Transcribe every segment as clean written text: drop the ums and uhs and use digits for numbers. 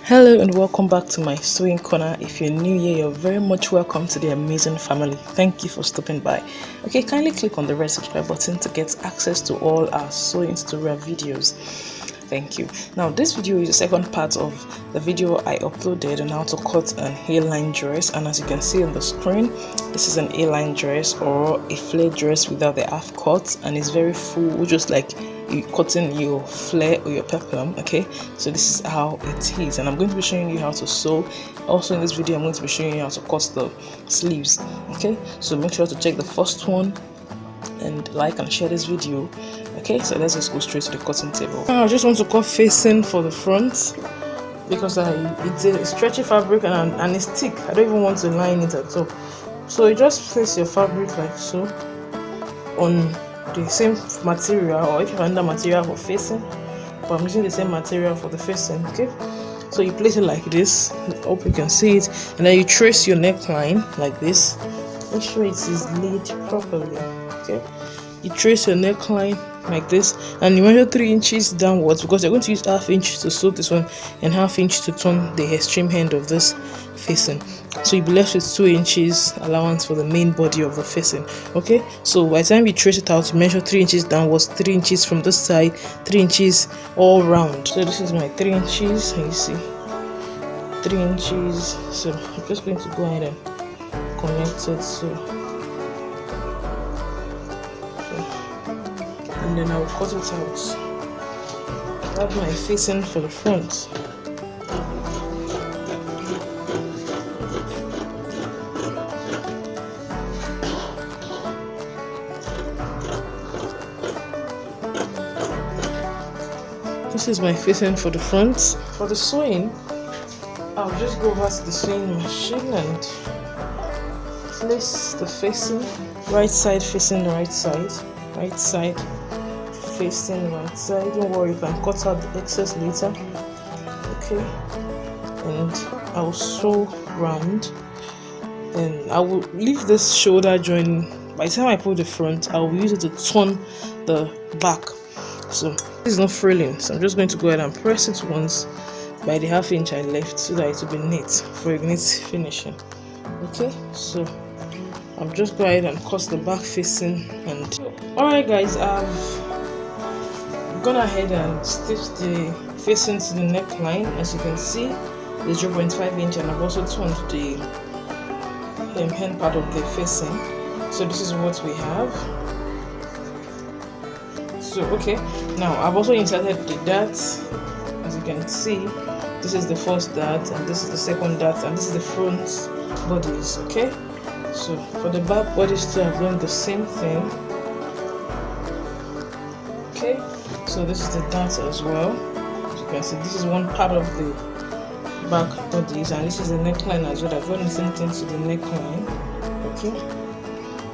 Hello and welcome back to my sewing corner. If you're new here, you're very much welcome to the amazing family. Thank you for stopping by. Okay, kindly click on the red subscribe button to get access to all our sewing tutorial videos. Thank you. Now this video is the second part of the video I uploaded on how to cut an A-line dress, and as you can see on the screen, this is an A-line dress or a flare dress without the half cut, and it's very full, just like you cutting your flare or your peplum. Okay, so this is how it is, and I'm going to be showing you how to sew. Also in this video I'm going to be showing you how to cut the sleeves. Okay, so make sure to check the first one and like and share this video. Okay, so let's just go straight to the cutting table. I just want to cut facing for the front because it's a stretchy fabric and it's thick. I don't even want to line it at all. So you just place your fabric like so on the same material, or if you have another material for facing, but I'm using the same material for the facing. Okay, so you place it like this. I hope you can see it, and then you trace your neckline like this. Make sure it is laid properly. Okay, you trace your neckline like this, and you measure 3 inches downwards because you're going to use ½ inch to sew this one and ½ inch to turn the extreme end of this facing. So you'll be left with 2 inches allowance for the main body of the facing. Okay, so by the time you trace it out, you measure 3 inches downwards, 3 inches from this side, 3 inches all round. So this is my 3 inches, and you see 3 inches. So I'm just going to go ahead and connect it. And then I'll cut it out. I have my facing for the front. This is my facing for the front. For the sewing, I'll just go over to the sewing machine and place the facing, right side facing the right side, right side facing right side. Don't worry, you can cut out the excess later. Okay, and I'll sew round. Then I will leave this shoulder joint. By the time I put the front, I will use it to turn the back. So this is not frilling, so I'm just going to go ahead and press it once by the ½ inch I left so that it will be neat for a neat finishing. Okay, so I'll just go ahead and cut the back facing. And alright guys, I've gone ahead and stitched the facing to the neckline. As you can see, the 0.5 inch, and I've also turned the hem part of the facing. So this is what we have. So okay, now I've also inserted the darts. As you can see, this is the first dart, and this is the second dart, and this is the front bodice. Okay, so for the back bodice too, I've done the same thing. Okay, so this is the dart as well. As you can see, this is one part of the back bodice, and this is the neckline as well. I've done the same thing to the neckline. Okay,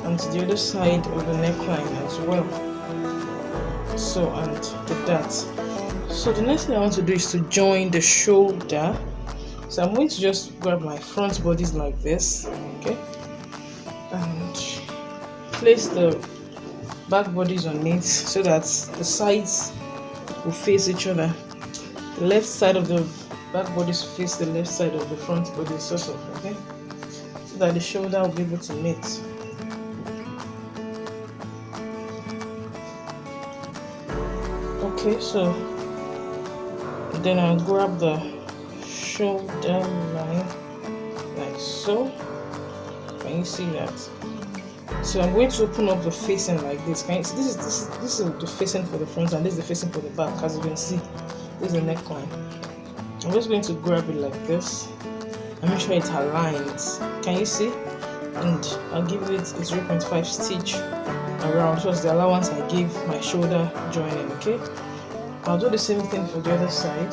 and to the other side of the neckline as well. So, and the dart. So the next thing I want to do is to join the shoulder. So I'm going to just grab my front bodice like this, okay, and place the back bodies on it so that the sides will face each other. The left side of the back bodies face the left side of the front body, sort of, okay, so that the shoulder will be able to meet. Okay, so then I'll grab the shoulder line like so. Can you see that? So I'm going to open up the facing like this. Can you see? This is the facing for the front, and this is the facing for the back. As you can see, this is the neckline. I'm just going to grab it like this and make sure it aligns. Can you see? And I'll give it a 0.5 stitch around, which was the allowance I gave my shoulder joining. Okay, I'll do the same thing for the other side.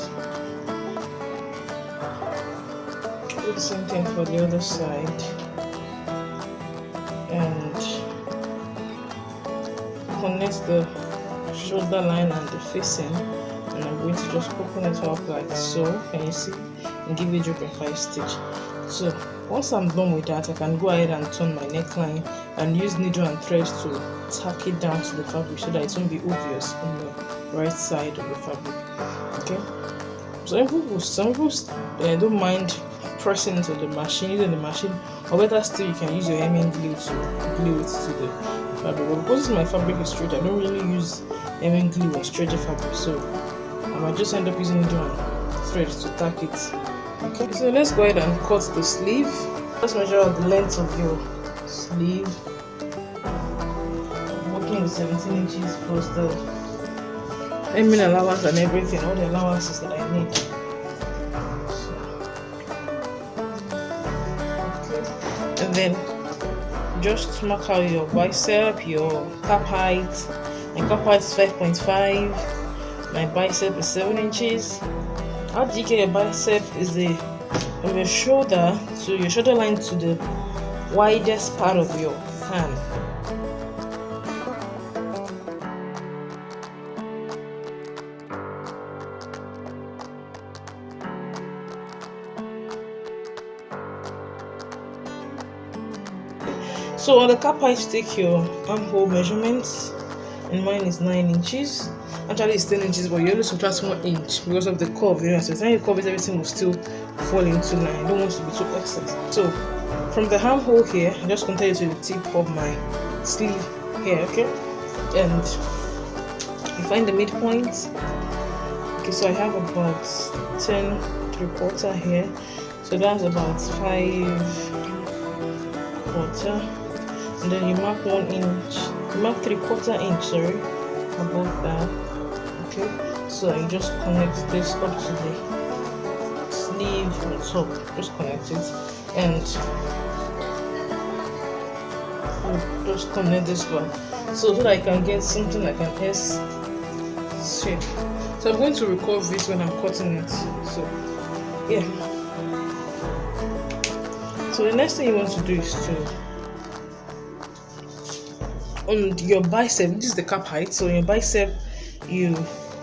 Do the same thing for the other side, and connect the shoulder line and the facing, and I'm going to just open it up like so. Can you see? And give it 0.5 stitch. So once I'm done with that, I can go ahead and turn my neckline and use needle and thread to tack it down to the fabric so that it won't be obvious on the right side of the fabric. Okay, some people don't mind pressing into the machine, using the machine, or better still, you can use your hemming glue to glue it to the fabric. But because my fabric is straight, I don't really use hemming glue or stretch fabric, so I might just end up using needle and thread to tack it. Okay, so let's go ahead and cut the sleeve. Let's measure out the length of your sleeve. I'm working with 17 inches plus the hemming allowance and everything, all the allowances that I need. And then just mark out your bicep, your cap height. My cap height is 5.5. My bicep is 7 inches. How do you get your bicep? Is from your shoulder to your shoulder line to the widest part of your hand. So on the cap height, take your armhole measurements, and mine is 9 inches. Actually it's 10 inches, but you only subtract 1 inch because of the curve. You know, so when you curve it, everything will still fall into line. I don't want it to be too excess. So from the armhole here, I just continue to the tip of my sleeve here, okay? And you find the midpoint. Okay, so I have about 10 3/4 here, so that's about 5/4. And then you mark 1 inch, you mark 3/4 inch, sorry, above that. Okay, so you just connect this up to the sleeve on top, just connect it, and just connect this one so that I can get something like an S shape. So I'm going to record this when I'm cutting it. So yeah, so the next thing you want to do is to, on your bicep, this is the cap height, so on your bicep you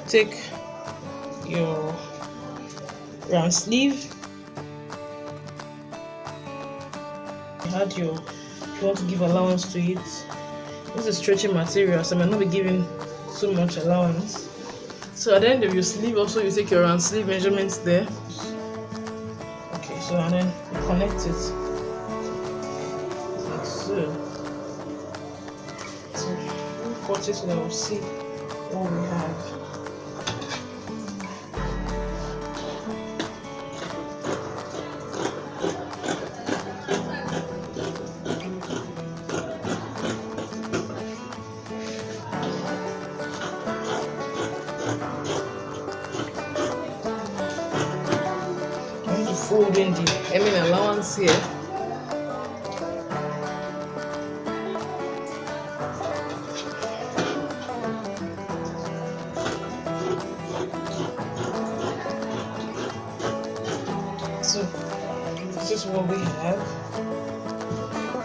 take your round sleeve, if you want to give allowance to it. This is stretching material, so I might not be giving so much allowance. So at the end of your sleeve also, you take your round sleeve measurements there. Okay, so and then you connect it like so. Cut it so that we'll see what we have. I'm going to fold in the hemming allowance here. So this is what we have,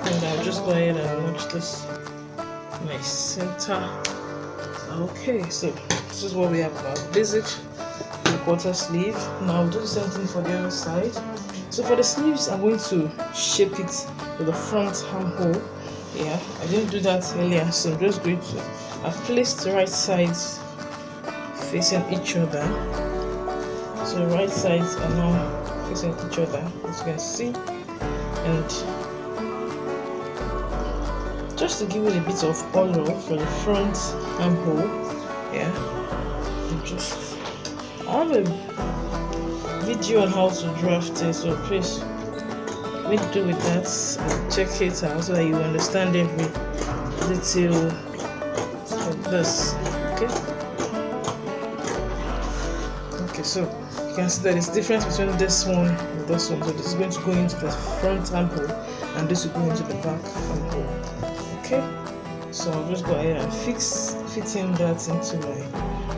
and I'll just go ahead and notch this in my center. Okay, so this is what we have about basic 3/4 sleeve. Now I'll do the same thing for the other side. So for the sleeves, I'm going to shape it with the front armhole. Yeah, I didn't do that earlier, so I'm just going to, I've placed the right sides facing each other. So the right sides are now facing each other, as you can see, and just to give it a bit of color for the front armhole, yeah, I have a video on how to draft it, so please make do with that and check it out so that you understand every detail of this. Okay, so you can see that there's difference between this one and this one. So this is going to go into the front armhole and this will go into the back armhole. Okay, so I'll just go ahead and fitting that into my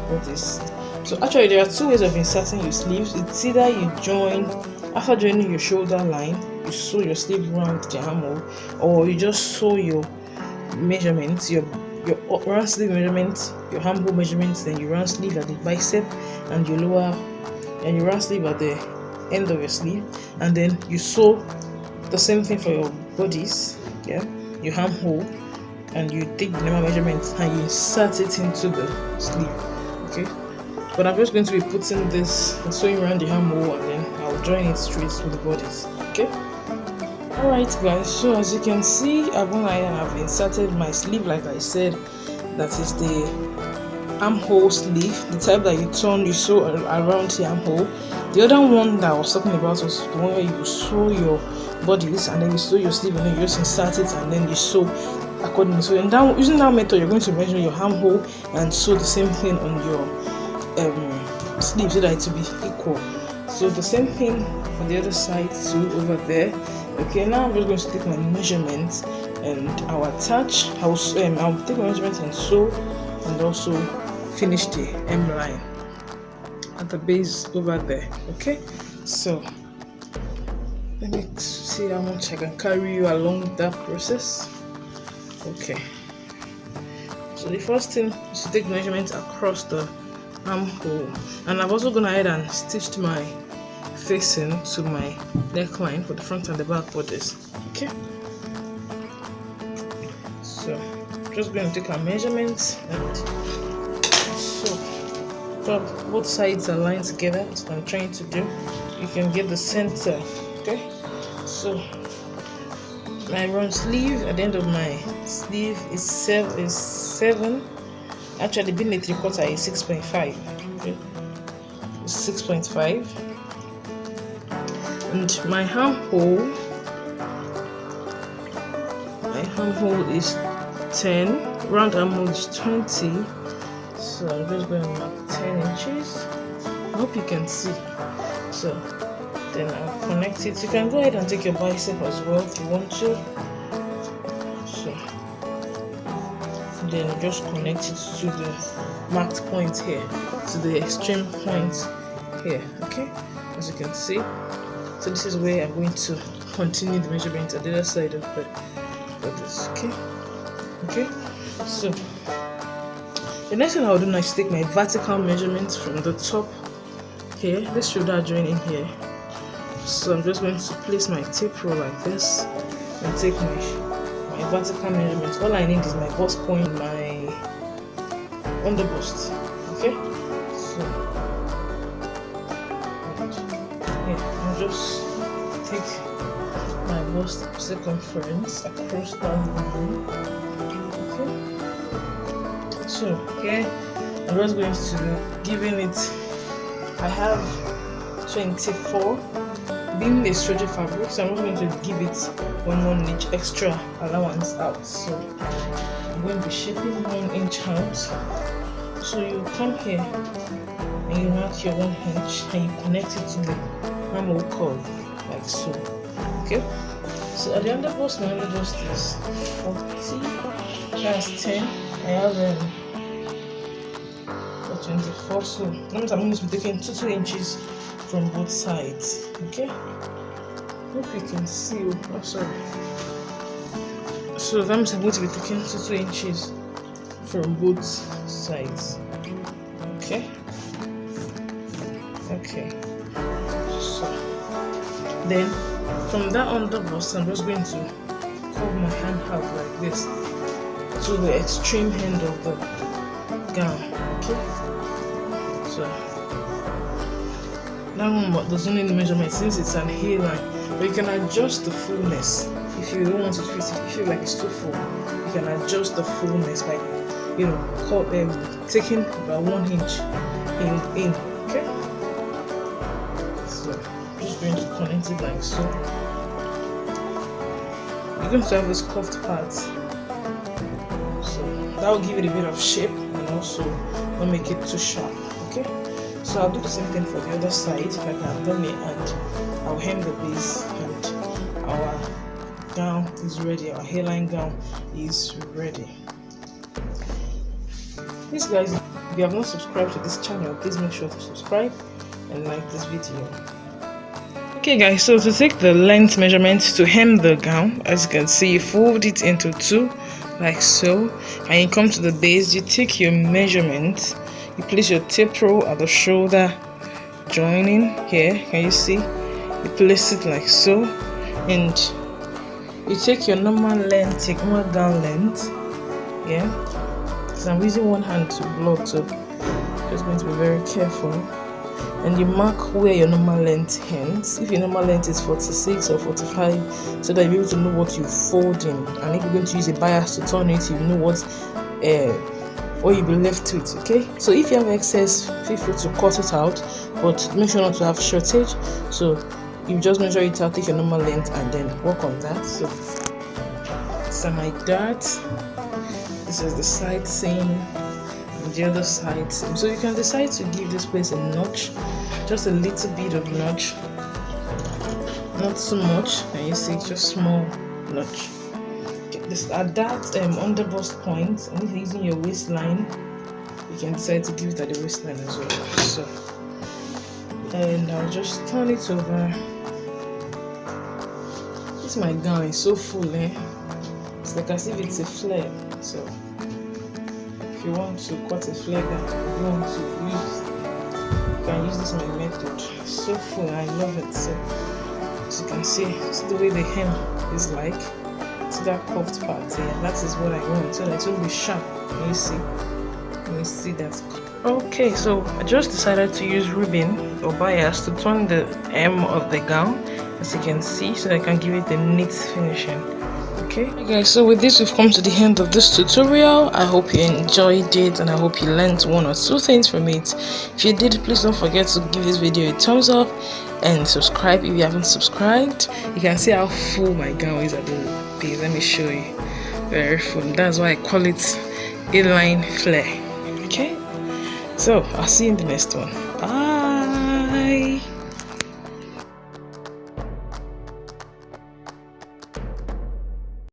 bodice. So actually there are two ways of inserting your sleeves. It's either you join, after joining your shoulder line, you sew your sleeve around the armhole, or you just sew your measurements, your round sleeve measurements, your armhole measurements, then your round sleeve at the bicep and your lower, and your round sleeve at the end of your sleeve, and then you sew the same thing for your bodice, yeah, your armhole, and you take the normal measurements and you insert it into the sleeve. Okay, but I'm just going to be putting this and sewing around the armhole, and then I'll join it straight to the bodice. Okay. Alright guys, so as you can see, I've gone ahead and I've inserted my sleeve like I said. That is the armhole sleeve, the type that you turn, you sew around the armhole. The other one that I was talking about was the one where you sew your bodice and then you sew your sleeve and then you just insert it and then you sew accordingly. So using that method, you're going to measure your armhole and sew the same thing on your sleeve so that it will be equal. So the same thing for the other side too, over there. Okay, now I'm just going to take my measurements and I'll attach. I'll take my measurements and sew, and also finish the hem line at the base over there. Okay, so let me see how much I can carry you along that process. Okay, so the first thing is to take measurements across the armhole, and I've also gone ahead and stitched my facing to my neckline for the front and the back bodice. Okay, so I'm just going to take our measurements and so both sides are lined together. That's what I'm trying to do. You can get the center. Okay, so my run sleeve at the end of my sleeve is 7. Actually, being a 3/4 is 6.5. Okay, it's 6.5. And my armhole is 10, round armhole is 20, so I'm just going to mark 10 inches. I hope you can see. So then I'll connect it. You can go ahead and take your bicep as well if you want to. So then just connect it to the marked point here, to the extreme point here. Okay, as you can see. So this is where I'm going to continue the measurement at the other side of the bodice. Okay, so the next thing I'll do now is take my vertical measurements from the top here, this shoulder joining here. So I'm just going to place my tape roll like this and take my vertical measurements. All I need is my bust point and my underbust. Okay, so I'll just take my bust circumference across that line. Okay, so here I'm just going to be giving it, I have 24, being a stretchy fabric, so I'm just going to give it 1 inch extra allowance out. So I'm going to be shaping 1 inch out. So you come here and you mark your 1 inch and you connect it to the armhole curve like so. Okay, so at the underbust, my underbust is 40, that's 10. I have 24, so that means I'm going to be taking 2 inches from both sides. Okay, hope you can see. Oh, sorry. So that means I'm going to be taking 2 inches from both sides. Okay. So then from that underbust, I'm just going to curve my hand out like this to the extreme end of the gown. Okay, so that one doesn't need measurement since it's an hairline, but you can adjust the fullness if you don't want to fit it. If you feel like it's too full, you can adjust the fullness by taking about 1 inch in. Okay, so I'm just going to connect it like so. You're going to have this curved part, so that will give it a bit of shape and also not make it too sharp. Okay, so I'll do the same thing for the other side like I've done it, and I'll hem the base, and our gown is ready. Our hairline gown is ready. Please guys, if you have not subscribed to this channel, please make sure to subscribe and like this video. Okay guys, so to take the length measurement to hem the gown, as you can see, you fold it into 2 like so, and you come to the base, you take your measurement, you place your tape roll at the shoulder joining here. Can you see? You place it like so, and you take your normal length, take normal gown length, yeah, because I'm using one hand to block, so Just going to be very careful. And you mark where your normal length ends. If your normal length is 46 or 45, so that you'll be able to know what you fold in. And if you're going to use a bias to turn it, you know what you'll be left with. Okay, so if you have excess, feel free to cut it out, but make sure not to have shortage. So you just measure it out, take your normal length, and then work on that. So like that. This is the side seam, and the other side seam. So you can decide to give this place a notch, just a little bit of notch, not so much. And you see, just small notch. Okay, this at that underbust point, and if you're using your waistline, you can decide to give it at the waistline as well. So, and I'll just turn it over. This my gown is so full, It's like as if it's a flare. So if you want to cut a flare gown, you can use this my method. It's so full, I love it. So as you can see the way the hem is like. See that curved part here? That is what I want, so that it will be sharp. Can you see that? Okay, so I just decided to use ribbon or bias to turn the hem of the gown, as you can see, so that I can give it a neat finishing. Okay guys, so with this we've come to the end of this tutorial. I hope you enjoyed it, and I hope you learned one or two things from it. If you did, please don't forget to give this video a thumbs up and subscribe if you haven't subscribed. You can see how full my gown is at the base. Let me show you. Very full. That's why I call it a line flare. Okay, so I'll see you in the next one.